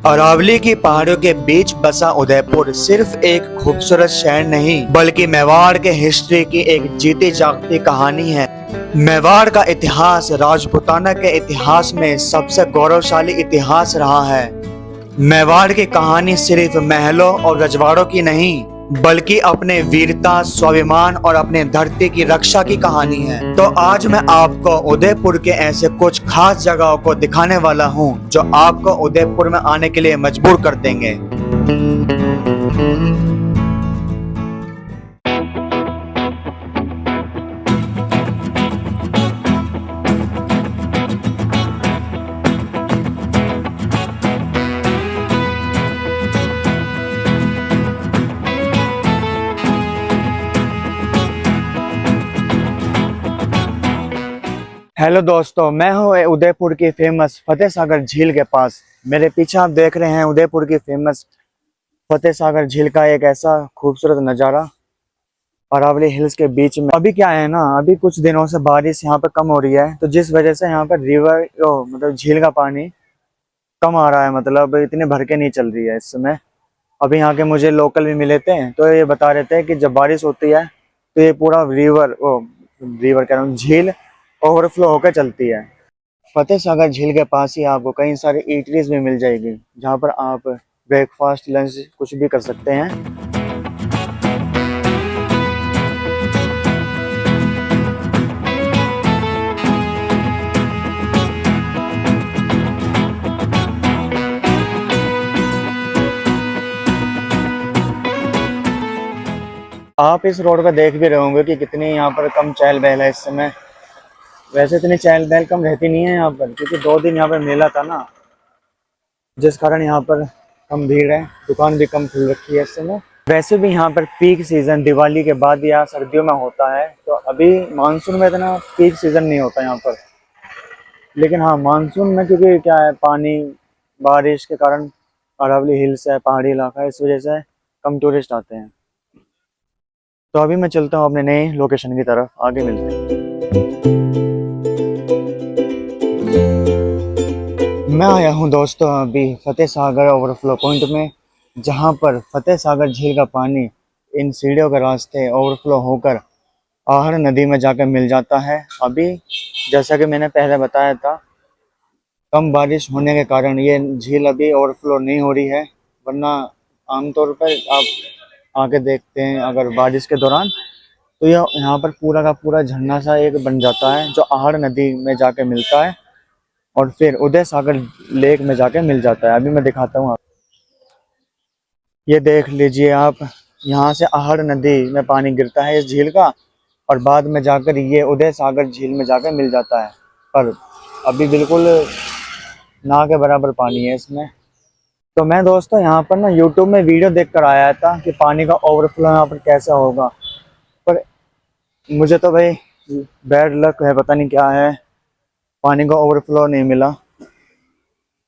अरावली की पहाड़ियों के बीच बसा उदयपुर सिर्फ एक खूबसूरत शहर नहीं बल्कि मेवाड़ के हिस्ट्री की एक जीती जागती कहानी है। मेवाड़ का इतिहास राजपूताना के इतिहास में सबसे गौरवशाली इतिहास रहा है। मेवाड़ की कहानी सिर्फ महलों और रजवाड़ों की नहीं बल्कि अपने वीरता, स्वाभिमान और अपने धरती की रक्षा की कहानी है। तो आज मैं आपको उदयपुर के ऐसे कुछ खास जगहों को दिखाने वाला हूँ जो आपको उदयपुर में आने के लिए मजबूर कर देंगे। हेलो दोस्तों, मैं हूँ उदयपुर की फेमस फतेह सागर झील के पास। मेरे पीछे आप देख रहे हैं उदयपुर की फेमस फतेह सागर झील का एक ऐसा खूबसूरत नज़ारा अरावली हिल्स के बीच में। अभी क्या है ना, अभी कुछ दिनों से बारिश यहाँ पर कम हो रही है, तो जिस वजह से यहाँ पर रिवर मतलब झील का पानी कम आ रहा है, मतलब इतने भर के नहीं चल रही है इस समय। अभी यहाँ के मुझे लोकल भी मिले थे, तो ये बता रहे थे कि जब बारिश होती है तो ये पूरा रिवर कह रहा हूँ, झील ओवरफ्लो होकर चलती है। फतेह सागर झील के पास ही आपको कई सारी ईटरीज भी मिल जाएगी जहाँ पर आप ब्रेकफास्ट, लंच कुछ भी कर सकते हैं। आप इस रोड पर देख भी रहे होंगे कि कितनी यहाँ पर कम चहल पहल है इस समय। वैसे इतनी चहल पहल कम रहती नहीं है यहाँ पर, क्योंकि 2 दिन यहाँ पर मेला था ना, जिस कारण यहाँ पर कम भीड़ है। दुकान भी कम खुल रखी है इस समय। वैसे भी यहाँ पर पीक सीजन दिवाली के बाद या सर्दियों में होता है, तो अभी मानसून में इतना पीक सीजन नहीं होता यहाँ पर। लेकिन हाँ, मानसून में क्योंकि क्या है, पानी बारिश के कारण अरावली हिल्स है, पहाड़ी इलाका है, इस वजह से कम टूरिस्ट आते हैं। तो अभी मैं चलता हूँ अपने नए लोकेशन की तरफ, आगे मिलते हैं। मैं आया हूँ दोस्तों अभी फतेह सागर ओवरफ्लो पॉइंट में, जहाँ पर फतेह सागर झील का पानी इन सीढ़ियों के रास्ते ओवरफ्लो होकर आहर नदी में जाकर मिल जाता है। अभी जैसा कि मैंने पहले बताया था, कम बारिश होने के कारण ये झील अभी ओवरफ्लो नहीं हो रही है, वरना आमतौर पर आप आके देखते हैं अगर बारिश के दौरान, तो यह यहाँ पर पूरा का पूरा झरना सा एक बन जाता है जो आहड़ नदी में जाके मिलता है और फिर उदय सागर लेक में जाके मिल जाता है। अभी मैं दिखाता हूँ आप, ये देख लीजिए आप, यहाँ से आहड़ नदी में पानी गिरता है इस झील का और बाद में जाकर ये उदय सागर झील में जाकर मिल जाता है। पर अभी बिल्कुल ना के बराबर पानी है इसमें। तो मैं दोस्तों यहाँ पर ना यूट्यूब में वीडियो देख कर आया था कि पानी का ओवरफ्लो यहाँ पर कैसा होगा, पर मुझे तो भाई बैड लक है, पता नहीं क्या है, पानी का ओवरफ्लो नहीं मिला।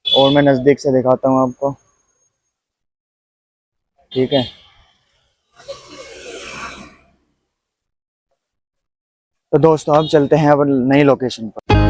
और मैं नज़दीक से दिखाता हूँ आपको, ठीक है। तो दोस्तों अब चलते हैं अब नई लोकेशन पर।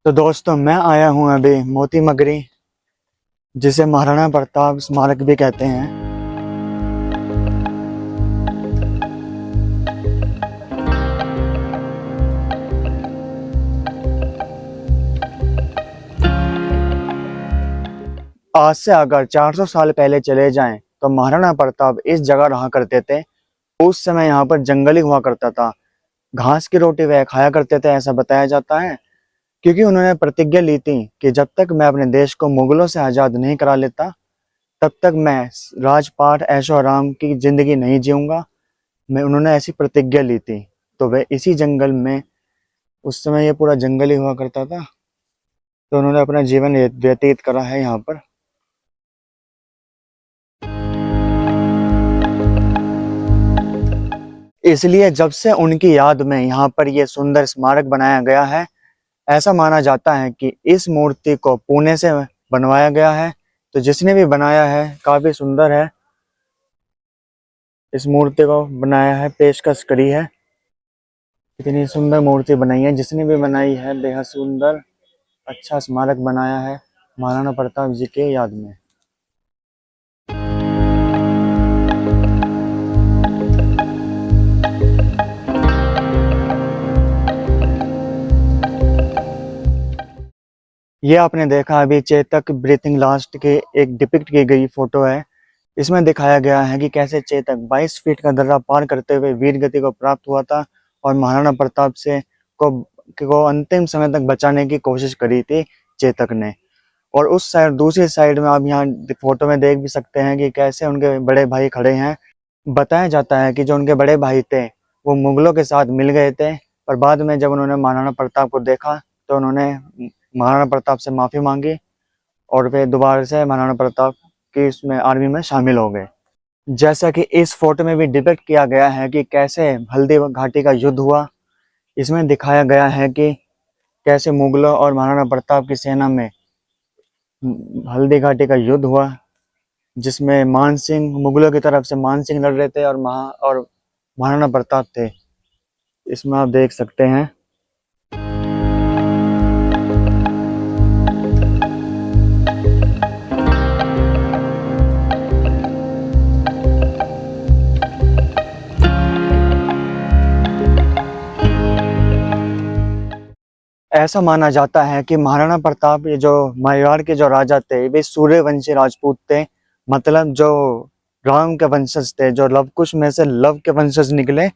तो दोस्तों मैं आया हूँ अभी मोती मगरी, जिसे महाराणा प्रताप स्मारक भी कहते हैं। आज से अगर 400 साल पहले चले जाएं तो महाराणा प्रताप इस जगह रहा करते थे। उस समय यहाँ पर जंगल ही हुआ करता था, घास की रोटी वह खाया करते थे, ऐसा बताया जाता है। क्योंकि उन्होंने प्रतिज्ञा ली थी कि जब तक मैं अपने देश को मुगलों से आज़ाद नहीं करा लेता तब तक मैं राजपाट ऐशो आराम की जिंदगी नहीं जीऊंगा। मैं उन्होंने ऐसी प्रतिज्ञा ली थी। तो वह इसी जंगल में, उस समय ये पूरा जंगल ही हुआ करता था, तो उन्होंने अपना जीवन व्यतीत करा है यहाँ पर। इसलिए जब से उनकी याद में यहाँ पर ये सुंदर स्मारक बनाया गया है, ऐसा माना जाता है कि इस मूर्ति को पुणे से बनवाया गया है। तो जिसने भी बनाया है काफी सुंदर है, इस मूर्ति को बनाया है, पेशकश करी है। इतनी सुंदर मूर्ति बनाई है, जिसने भी बनाई है बेहद सुंदर, अच्छा स्मारक बनाया है महाराणा प्रताप जी के याद में। ये आपने देखा अभी चेतक ब्रीथिंग लास्ट के एक डिपिक्ट की गई फोटो है। इसमें दिखाया गया है कि कैसे चेतक 22 फीट का दर्रा पार करते हुए वीर गति को प्राप्त हुआ था और महाराणा प्रताप से को अंतिम समय तक बचाने की कोशिश करी थी चेतक ने। और उस साइड, दूसरी साइड में आप यहाँ फोटो में देख भी सकते हैं कि कैसे उनके बड़े भाई खड़े हैं। बताया जाता है कि जो उनके बड़े भाई थे वो मुगलों के साथ मिल गए थे, पर बाद में जब उन्होंने महाराणा प्रताप को देखा तो उन्होंने महाराणा प्रताप से माफी मांगी और वे दोबारा से महाराणा प्रताप की उसमें आर्मी में शामिल हो गए। जैसा कि इस फोटो में भी डिपिक्ट किया गया है कि कैसे हल्दी घाटी का युद्ध हुआ। इसमें दिखाया गया है कि कैसे मुगलों और महाराणा प्रताप की सेना में हल्दी घाटी का युद्ध हुआ, जिसमें मान सिंह, मुगलों की तरफ से मान सिंह लड़ रहे थे और महाराणा प्रताप थे। इसमें आप देख सकते हैं। ऐसा माना जाता है कि महाराणा प्रताप, ये जो मारवाड़ के जो राजा थे, वे सूर्यवंशी राजपूत थे। मतलब जो राम के वंशज थे, जो लव कुश में से लव के वंशज निकले,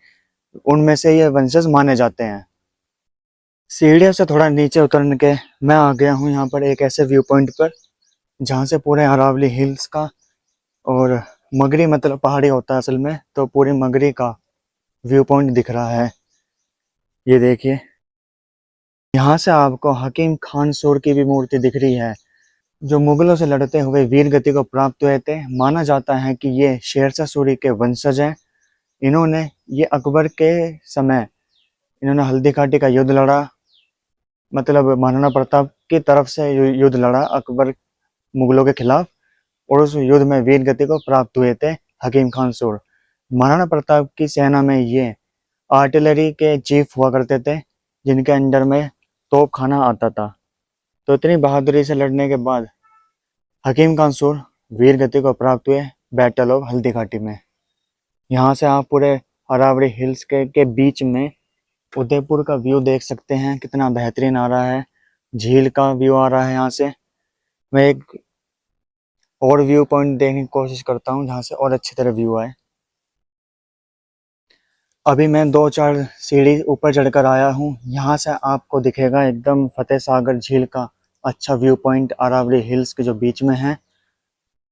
उनमें से ये वंशज माने जाते हैं। सीढ़ियों से थोड़ा नीचे उतर के मैं आ गया हूँ यहाँ पर एक ऐसे व्यू पॉइंट पर जहाँ से पूरे अरावली हिल्स का और मगरी, मतलब पहाड़ी होता है असल में, तो पूरी मगरी का व्यू पॉइंट दिख रहा है। ये देखिए, यहाँ से आपको हकीम खान सूर की भी मूर्ति दिख रही है, जो मुगलों से लड़ते हुए वीर गति को प्राप्त हुए थे। माना जाता है कि ये शेरशाह सूरी के वंशज हैं। इन्होंने ये अकबर के समय इन्होंने हल्दी घाटी का युद्ध लड़ा, मतलब महाराणा प्रताप की तरफ से युद्ध लड़ा अकबर मुगलों के खिलाफ, और उस युद्ध में वीर गति को प्राप्त हुए थे हकीम खान सूर। महाराणा प्रताप की सेना में ये आर्टिलरी के चीफ हुआ करते थे, जिनके अंडर में तोप खाना आता था। तो इतनी बहादुरी से लड़ने के बाद हकीम खान सूर वीर गति को प्राप्त हुए बैटल ऑफ हल्दी घाटी में। यहाँ से आप पूरे अरावली हिल्स के बीच में उदयपुर का व्यू देख सकते हैं, कितना बेहतरीन आ रहा है। झील का व्यू आ रहा है यहाँ से। मैं एक और व्यू पॉइंट देखने की कोशिश करता हूँ जहाँ से और अच्छी तरह व्यू आए। अभी मैं 2-4 सीढ़ी ऊपर चढ़कर आया हूँ। यहाँ से आपको दिखेगा एकदम फतेह सागर झील का अच्छा व्यू पॉइंट, अरावली हिल्स के जो बीच में है।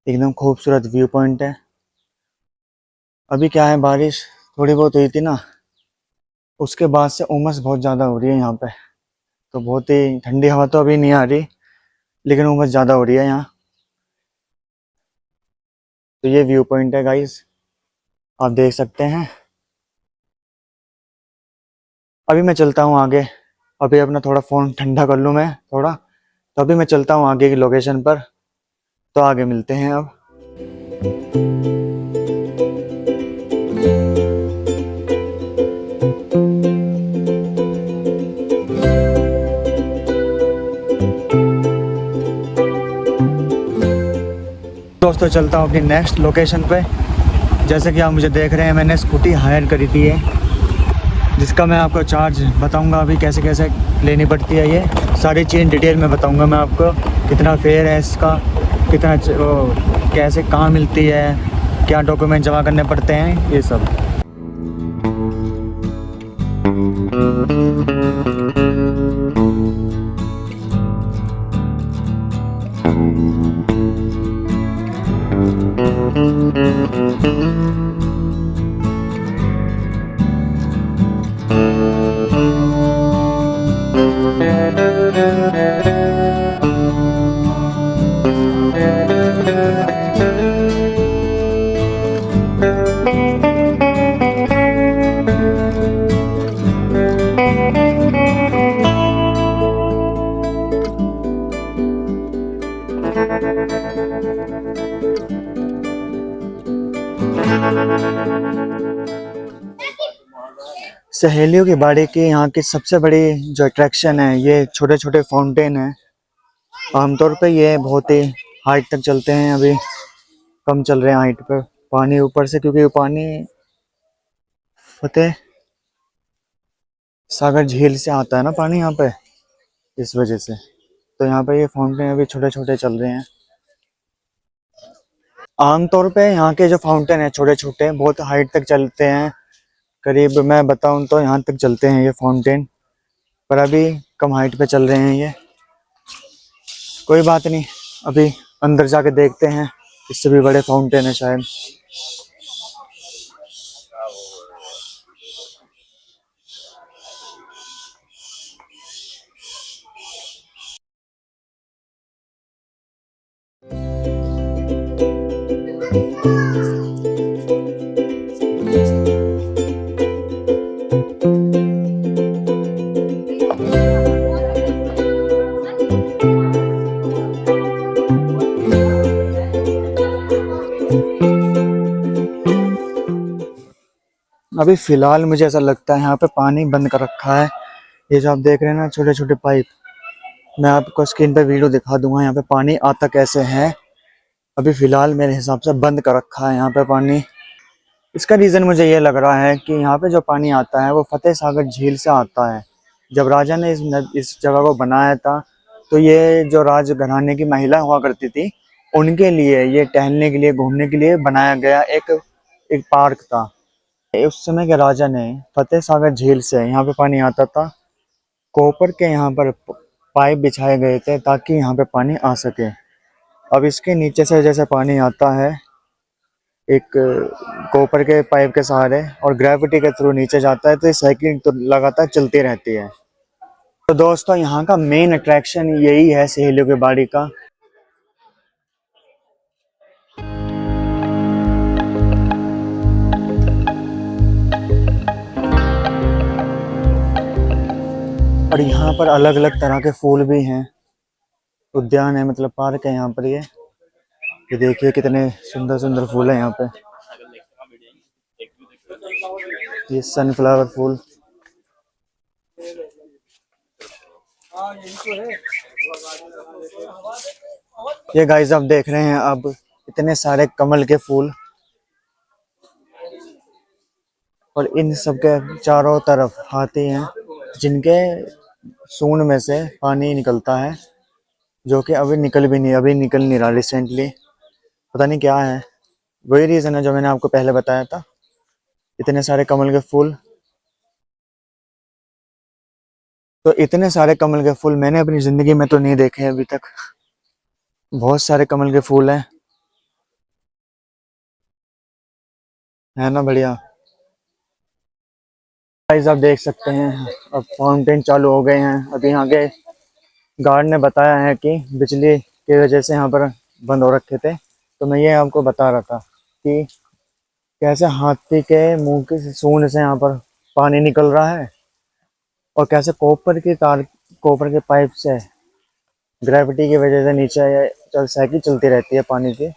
एकदम खूबसूरत व्यू पॉइंट है। अभी क्या है, बारिश थोड़ी बहुत हुई थी ना, उसके बाद से उमस बहुत ज़्यादा हो रही है यहाँ पे। तो बहुत ही ठंडी हवा तो अभी नहीं आ रही, लेकिन उमस ज़्यादा हो रही है यहाँ। तो ये व्यू पॉइंट है गाइस, आप देख सकते हैं। अभी मैं चलता हूँ आगे। अभी अपना थोड़ा फ़ोन ठंडा कर लूँ मैं थोड़ा, तो अभी मैं चलता हूँ आगे की लोकेशन पर। तो आगे मिलते हैं अब। दोस्तों चलता हूँ अपनी नेक्स्ट लोकेशन पे। जैसे कि आप मुझे देख रहे हैं, मैंने स्कूटी हायर करी थी है, जिसका मैं आपको चार्ज बताऊंगा अभी कैसे कैसे लेनी पड़ती है। ये सारी चीज़ डिटेल में बताऊंगा मैं आपको, कितना फेयर है इसका, कितना कैसे कहाँ मिलती है, क्या डॉक्यूमेंट जमा करने पड़ते हैं, ये सब। सहेलियों की बाड़ी की यहाँ की सबसे बड़ी जो अट्रैक्शन है ये छोटे छोटे फाउंटेन है। आमतौर पे ये बहुत ही हाइट तक चलते हैं, अभी कम चल रहे हैं हाइट पर पानी ऊपर से, क्योंकि वो पानी फतेह सागर झील से आता है ना पानी यहाँ पे, इस वजह से। तो यहाँ पे ये फाउंटेन अभी छोटे छोटे चल रहे हैं। आमतौर पे यहाँ के जो फाउंटेन है छोटे छोटे बहुत हाइट तक चलते हैं, करीब मैं बताऊँ तो यहाँ तक चलते हैं ये फाउंटेन, पर अभी कम हाइट पे चल रहे हैं ये। कोई बात नहीं, अभी अंदर जाके देखते हैं, इससे भी बड़े फाउंटेन है शायद। अभी फिलहाल मुझे ऐसा लगता है यहाँ पे पानी बंद कर रखा है। ये जो आप देख रहे हैं ना छोटे छोटे पाइप, मैं आपको स्क्रीन पे वीडियो दिखा दूंगा यहाँ पे पानी आता कैसे है। अभी फिलहाल मेरे हिसाब से बंद कर रखा है यहाँ पे पानी। इसका रीज़न मुझे ये लग रहा है कि यहाँ पे जो पानी आता है वो फतेह सागर झील से आता है। जब राजा ने इस जगह को बनाया था तो ये जो राज घराने की महिला हुआ करती थी उनके लिए, ये टहलने के लिए घूमने के लिए बनाया गया एक एक पार्क था। उस समय के राजा ने फतेह सागर झील से यहाँ पे पानी आता था, कॉपर के यहाँ पर पाइप बिछाए गए थे ताकि यहाँ पे पानी आ सके। अब इसके नीचे से जैसे पानी आता है एक कॉपर के पाइप के सहारे और ग्रेविटी के थ्रू नीचे जाता है, तो ये साइकिल तो लगातार चलती रहती है। तो दोस्तों यहाँ का मेन अट्रैक्शन यही है सहेलियों की बाड़ी का। और यहाँ पर अलग अलग तरह के फूल भी हैं, उद्यान है मतलब पार्क है यहाँ पर। ये देखिए कितने सुंदर सुंदर फूल है यहाँ पे। ये सनफ्लावर फूल, ये गाइस आप देख रहे हैं अब इतने सारे कमल के फूल, और इन सब के चारों तरफ हाथी हैं जिनके सूंड में से पानी निकलता है, जो कि अभी निकल भी नहीं, अभी निकल नहीं रहा रिसेंटली, पता नहीं क्या है। वही रीज़न है जो मैंने आपको पहले बताया था, इतने सारे कमल के फूल। तो इतने सारे कमल के फूल मैंने अपनी ज़िंदगी में तो नहीं देखे अभी तक। बहुत सारे कमल के फूल हैं, है ना बढ़िया। गाइस आप देख सकते हैं अब फाउंटेन चालू हो गए हैं। अभी यहाँ के गार्ड ने बताया है कि बिजली की वजह से यहाँ पर बंद हो रखे थे, तो मैं ये आपको बता रहा था कि कैसे हाथी के मुंह की सूंड से यहाँ पर पानी निकल रहा है, और कैसे कॉपर के पाइप से ग्रेविटी की वजह से नीचे साइकिल चलती रहती है पानी की।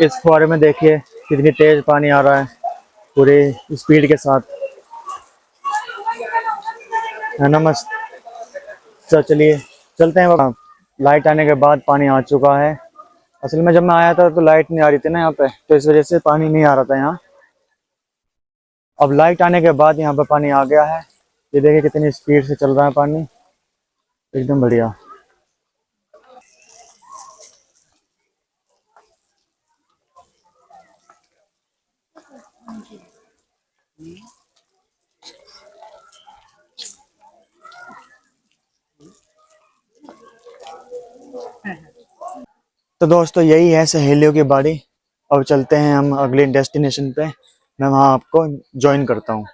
इस फुहारे में देखिए कितनी तेज पानी आ रहा है पूरी स्पीड के साथ, है ना मस्त। तो चलिए चलते हैं बाबा। लाइट आने के बाद पानी आ चुका है। असल में जब मैं आया था तो लाइट नहीं आ रही थी ना यहाँ पे, तो इस वजह से पानी नहीं आ रहा था यहाँ। अब लाइट आने के बाद यहाँ पे पानी आ गया है। ये देखिए कितनी स्पीड से चल रहा है पानी, एकदम बढ़िया। तो दोस्तों यही है सहेलियों की बाड़ी। अब चलते हैं हम अगले डेस्टिनेशन पे, मैं वहाँ आपको ज्वाइन करता हूँ।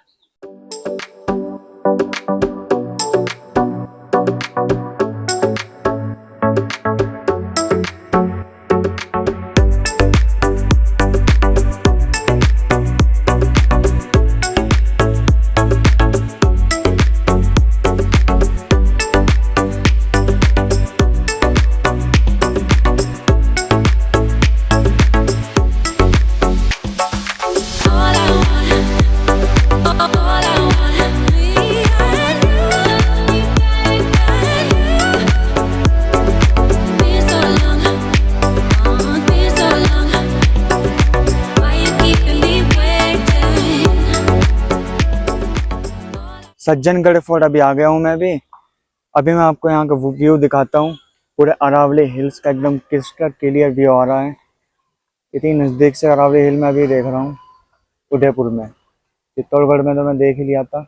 सज्जनगढ़ फोर्ट अभी आ गया हूँ मैं भी। अभी मैं आपको यहाँ का व्यू दिखाता हूँ। पूरे अरावली हिल्स का एकदम क्रिस्टल क्लियर व्यू आ रहा है। इतनी नज़दीक से अरावली हिल में अभी देख रहा हूँ। उदयपुर में, चित्तौड़गढ़ में तो मैं देख ही लिया था।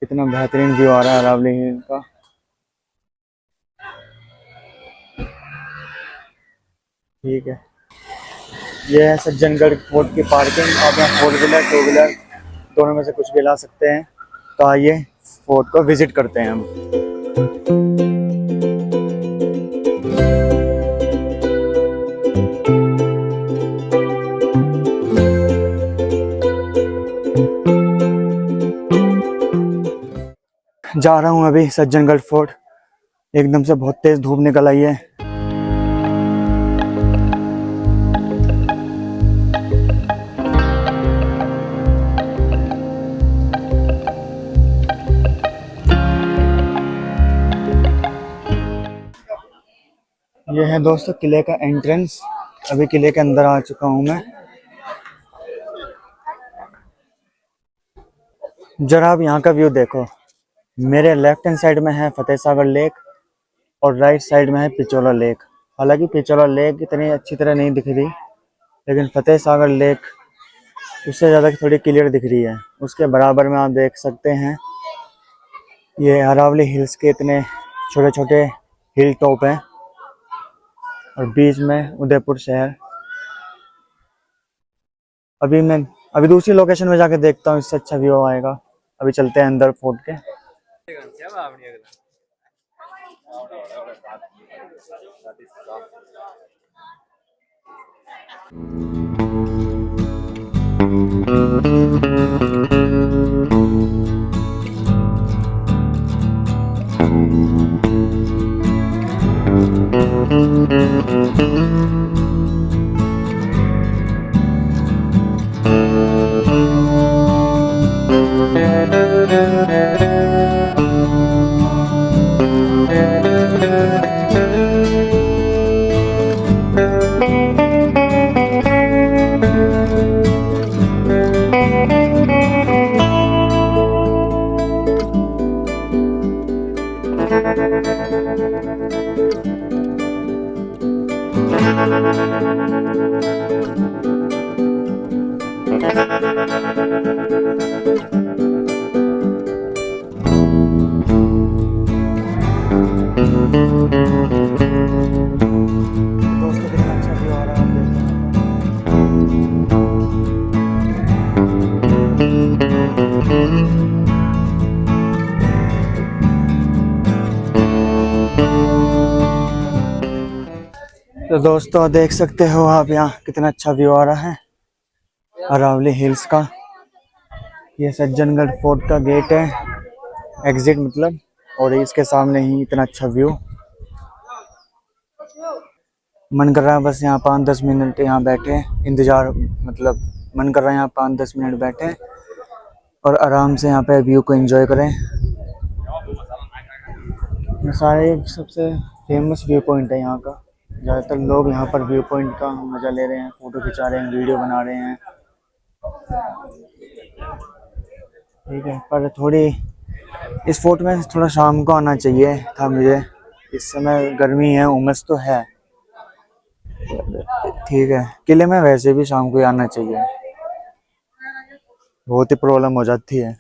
कितना बेहतरीन व्यू आ रहा है अरावली हिल का। ठीक है, ये है सज्जनगढ़ फोर्ट की पार्किंग। आप यहाँ 4 व्हीलर 2 व्हीलर दोनों में से कुछ भी ला सकते हैं। तो आइए फोर्ट को विजिट करते हैं हम। जा रहा हूँ अभी सज्जनगढ़ फोर्ट। एकदम से बहुत तेज धूप निकल आई है। ये है दोस्तों किले का एंट्रेंस। अभी किले के अंदर आ चुका हूँ मैं। जरा आप यहाँ का व्यू देखो। मेरे लेफ्ट हैंड साइड में है फतेह सागर लेक और राइट साइड में है पिचोला लेक। हालांकि पिचोला लेक इतनी अच्छी तरह नहीं दिख रही, लेकिन फतेह सागर लेक उससे ज़्यादा थोड़ी क्लियर दिख रही है। उसके बराबर में आप देख सकते हैं ये अरावली हिल्स के इतने छोटे छोटे हिल टॉप हैं और बीच में उदयपुर शहर। अभी दूसरी लोकेशन में जाके देखता हूँ, इससे अच्छा व्यू आएगा। अभी चलते हैं अंदर फोर्ट के। दोस्तों कितना अच्छा व्यू आ रहा है, आप देखो। तो दोस्तों देख सकते हो आप यहाँ कितना अच्छा व्यू आ रहा है अरावली हिल्स का। ये सज्जनगढ़ फोर्ट का गेट है, एग्जिट मतलब, और इसके सामने ही इतना अच्छा व्यू। मन कर रहा है बस यहाँ 5-10 मिनट यहाँ बैठे इंतजार, मतलब मन कर रहा है यहाँ 5-10 मिनट बैठे और आराम से यहाँ पे व्यू को एंजॉय करें। ये सारे सबसे फेमस व्यू पॉइंट है यहाँ का। ज़्यादातर लोग यहाँ पर व्यू पॉइंट का मज़ा ले रहे हैं, फ़ोटो खिंचा रहे हैं, वीडियो बना रहे हैं। ठीक है, पर थोड़ी इस फोर्ट में थोड़ा शाम को आना चाहिए था मुझे। इस समय गर्मी है, उमस तो है। ठीक है, किले में वैसे भी शाम को ही आना चाहिए, बहुत ही प्रॉब्लम हो जाती है।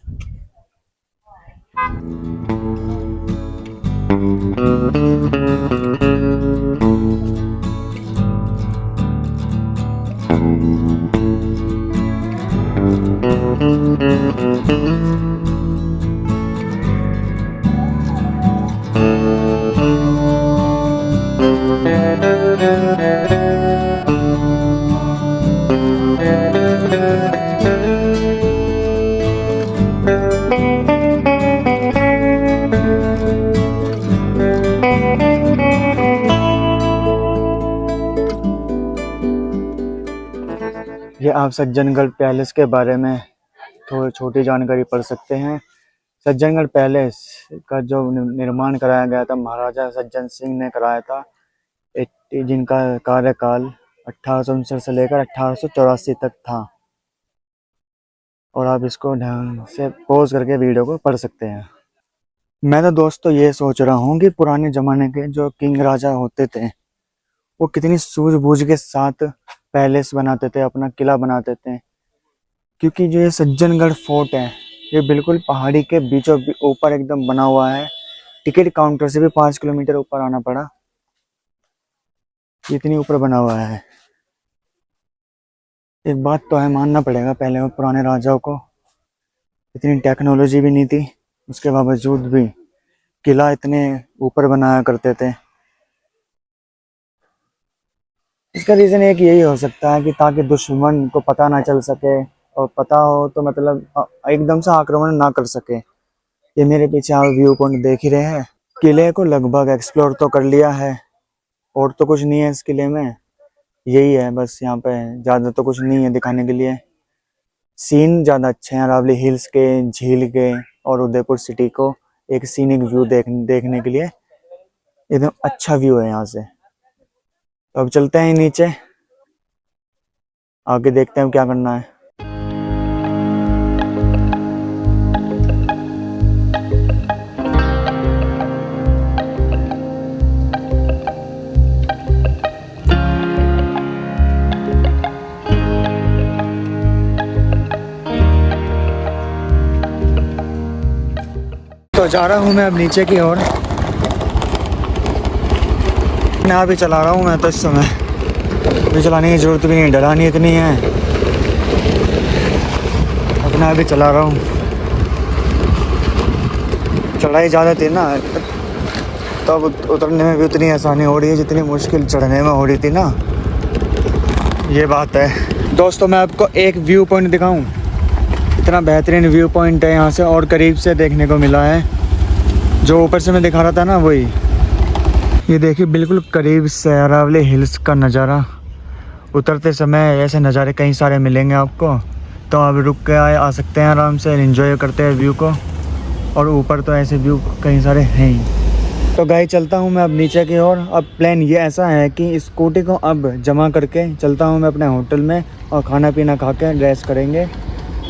ये आप सज्जनगढ़ पैलेस के बारे में थोड़ी छोटी जानकारी पढ़ सकते हैं। सज्जनगढ़ पैलेस का जो निर्माण कराया गया था महाराजा सज्जन सिंह ने कराया था, जिनका कार्यकाल 1869 से लेकर 1884 तक था। और आप इसको ढंग से पॉज करके वीडियो को पढ़ सकते हैं। मैं तो दोस्तों ये सोच रहा हूँ कि पुराने ज़माने के जो किंग राजा होते थे वो कितनी सूझबूझ के साथ पैलेस बनाते थे, अपना किला बनाते थे। क्योंकि जो ये सज्जनगढ़ फोर्ट है ये बिल्कुल पहाड़ी के बीचों ऊपर एकदम बना हुआ है। टिकट काउंटर से भी 5 किलोमीटर ऊपर आना पड़ा, इतनी ऊपर बना हुआ है। एक बात तो है, मानना पड़ेगा, पहले वो पुराने राजाओं को इतनी टेक्नोलॉजी भी नहीं थी, उसके बावजूद भी किला इतने ऊपर बनाया करते थे। इसका रीज़न एक यही हो सकता है कि ताकि दुश्मन को पता ना चल सके, और पता हो तो मतलब एकदम से आक्रमण ना कर सके। ये मेरे पीछे आप व्यू पॉइंट देख ही रहे हैं। किले को लगभग एक्सप्लोर तो कर लिया है, और तो कुछ नहीं है इस किले में, यही है बस। यहाँ पे ज़्यादा तो कुछ नहीं है दिखाने के लिए। सीन ज़्यादा अच्छे हैं अरावली हिल्स के, झील के और उदयपुर सिटी को एक सीनिक व्यू देखने के लिए एकदम अच्छा व्यू है यहाँ से। तो अब चलते हैं नीचे, आगे देखते हैं क्या करना है। तो जा रहा हूँ मैं अब नीचे की ओर। मैं अभी चला रहा हूँ, मैं तो इस समय अभी चलाने की ज़रूरत भी नहीं, ढलानी इतनी है, अपना अभी चला रहा हूँ। चढ़ाई ज़्यादा थी ना, तब उतरने में भी उतनी आसानी हो रही है जितनी मुश्किल चढ़ने में हो रही थी ना, ये बात है। दोस्तों मैं आपको एक व्यू पॉइंट दिखाऊं, इतना बेहतरीन व्यू पॉइंट है यहाँ से, और करीब से देखने को मिला है। जो ऊपर से मैं दिखा रहा था ना वही, ये देखिए बिल्कुल करीब से अरावली हिल्स का नज़ारा। उतरते समय ऐसे नज़ारे कई सारे मिलेंगे आपको, तो आप रुक के आ सकते हैं आराम से, एंजॉय करते हैं व्यू को। और ऊपर तो ऐसे व्यू कई सारे हैं ही। तो गाइस चलता हूँ मैं अब नीचे की ओर। अब प्लान ये ऐसा है कि स्कूटी को अब जमा करके चलता हूँ मैं अपने होटल में, और खाना पीना खा के रेस्ट करेंगे,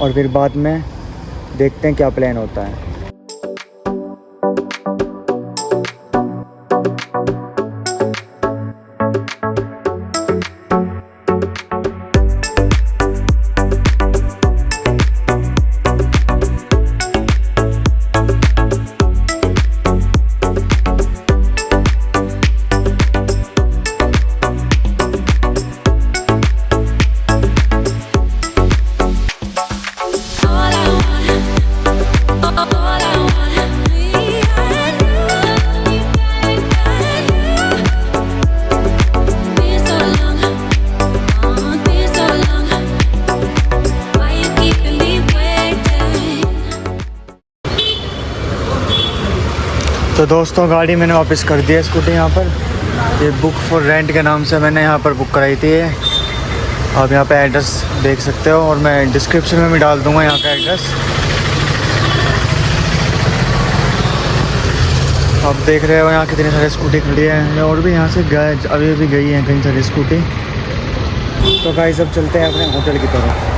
और फिर बाद में देखते हैं क्या प्लान होता है। तो दोस्तों गाड़ी मैंने वापस कर दी है, स्कूटी यहाँ पर। ये बुक फॉर रेंट के नाम से मैंने यहाँ पर बुक कराई थी। आप यहाँ पे एड्रेस देख सकते हो, और मैं डिस्क्रिप्शन में भी डाल दूँगा यहाँ का एड्रेस। आप देख रहे हो यहाँ कितनी सारी स्कूटी खड़ी है, और भी यहाँ से अभी गई हैं कई सारी स्कूटी। तो गाइस अब चलते हैं अपने होटल की तरफ।